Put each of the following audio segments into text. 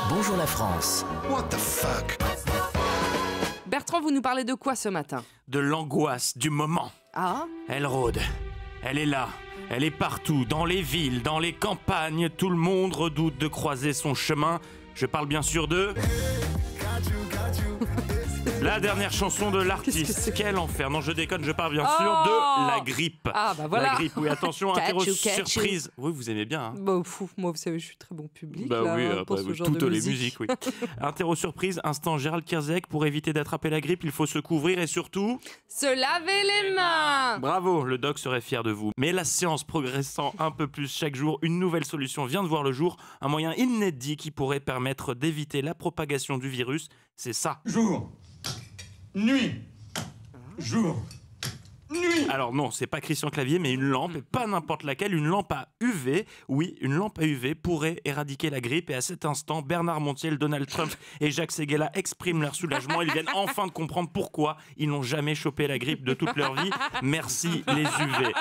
Bonjour la France. What the fuck? Bertrand, vous nous parlez de quoi ce matin? De l'angoisse du moment. Ah, Elle rôde. Elle est là. Elle est partout, dans les villes, dans les campagnes. Tout le monde redoute de croiser son chemin. Je parle bien sûr de... La dernière chanson de Qu'est-ce que l'artiste. c'est? Quel enfer. Non, je déconne, je parle bien Oh sûr de la grippe. Ah, bah voilà. La grippe, oui, attention, Catch interro you, catch you. surprise. Oui, vous aimez bien, hein. bah, fou, moi, vous savez, je suis très bon public. Bah là, oui, pour bah ce oui, genre toutes de les musique. musiques, oui. Interro surprise, instant Gérald Kierzek. Pour éviter d'attraper la grippe, il faut se couvrir et surtout... Se laver les mains. Bravo, le doc serait fier de vous. Mais la science progressant un peu plus chaque jour, une nouvelle solution vient de voir le jour. Un moyen inédit qui pourrait permettre d'éviter la propagation du virus. C'est ça. Jour. Nuit. Jour. Nuit. Alors non, c'est pas Christian Clavier, mais une lampe, et pas n'importe laquelle, une lampe à UV. Oui, une lampe à UV pourrait éradiquer la grippe, et à cet instant, Bernard Montiel, Donald Trump et Jacques Séguéla expriment leur soulagement. Ils viennent enfin de comprendre pourquoi ils n'ont jamais chopé la grippe de toute leur vie. Merci les UV.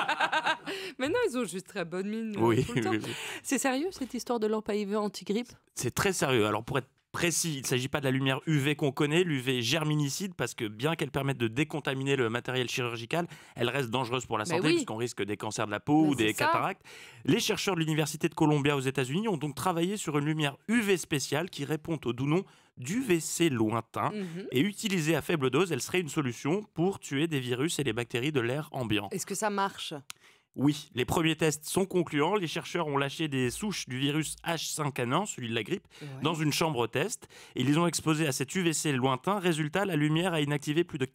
Mais non, ils ont juste très bonne mine Oui, tout le temps. oui, oui. C'est sérieux cette histoire de lampe à UV anti-grippe? C'est très sérieux. Alors pour être précis, il ne s'agit pas de la lumière UV qu'on connaît, l'UV germinicide, parce que bien qu'elle permette de décontaminer le matériel chirurgical, elle reste dangereuse pour la Mais santé, oui. puisqu'on risque des cancers de la peau Mais ou des c'est ça. cataractes. Les chercheurs de l'Université de Columbia aux États-Unis ont donc travaillé sur une lumière UV spéciale qui répond au doux nom d'UVC lointain. Et utilisée à faible dose, elle serait une solution pour tuer des virus et les bactéries de l'air ambiant. Est-ce que ça marche? Oui, les premiers tests sont concluants. Les chercheurs ont lâché des souches du virus H5N1, celui de la grippe, dans une chambre test. Et ils les ont exposés à cet UVC lointain. Résultat, la lumière a inactivé plus de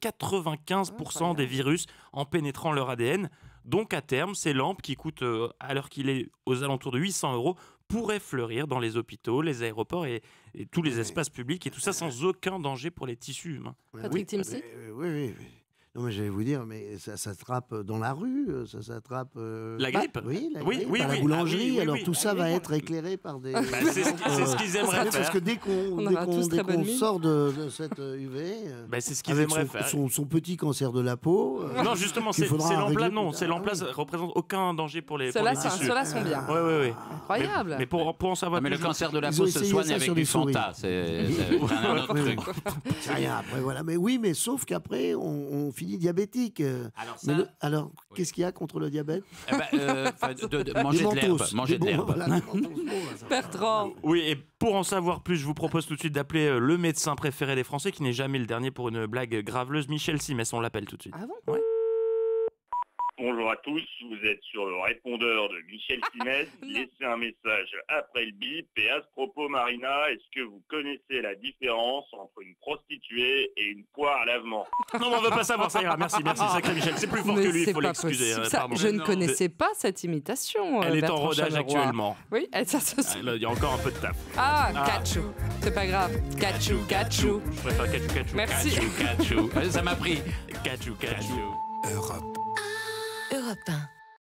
95% des virus en pénétrant leur ADN. Donc à terme, ces lampes qui coûtent, à l'heure qu'il est, aux alentours de 800 €, pourraient fleurir dans les hôpitaux, les aéroports et tous les espaces publics. Et tout ça sans aucun danger pour les tissus humains. Patrick Timsit? Oui. Non, mais j'allais vous dire, mais ça s'attrape dans la rue, ça s'attrape... La grippe? Oui, la Oui, grippe, oui, à la oui. boulangerie, Ah oui, oui, alors oui. tout ça va être éclairé par des... C'est ce qu'ils aimeraient Parce faire. que dès qu'on On aura tous très bonne mine. sort de cette UV, C'est ce qu'ils avec aimeraient faire. son petit cancer de la peau... Non, justement, qu'il ces faudra lampes-là, régler non. plus Ces tard. lampes-là ne représentent aucun danger pour les Ceux-là tissus. sont bien. Oui. Incroyable. Mais pour en savoir Mais plus... le cancer de la Ils peau ont se essayé soigne ça avec sur du des souris. Fanta. C'est un autre truc. C'est rien, après, voilà. Mais oui, mais sauf qu'après, on finit diabétique. Alors Mais alors, qu'est-ce qu'il y a contre le diabète? Manger de l'herbe. Des Manger de mentos, l'herbe. voilà, des mentos, bon, là, ça va. Bertrand. Oui, et pour en savoir plus, je vous propose tout de suite d'appeler le médecin préféré des Français, qui n'est jamais le dernier pour une blague graveleuse, Michel Simès. On l'appelle tout de suite. Ah bon? Ouais. Bonjour à tous, vous êtes sur le répondeur de Michel Simès. Laissez un message après le bip. Et à ce propos, Marina, est-ce que vous connaissez la différence entre une prostituée et une poire à lavement? Non, mais on veut pas savoir, ça ira. Merci, sacré Michel. C'est plus fort Mais que lui, il c'est faut pas l'excuser. possible. Ça, Pardon. je ne Non. connaissais pas cette imitation. Elle est en Bertrand rodage Chameroy. actuellement. Oui, ça se Ah, là, il y a encore un peu de taf. Ah, Kachou. C'est pas grave. Kachou. Je préfère Kachou. Merci. Kachou. Ça m'a pris. Kachou. Europe. Europe 1.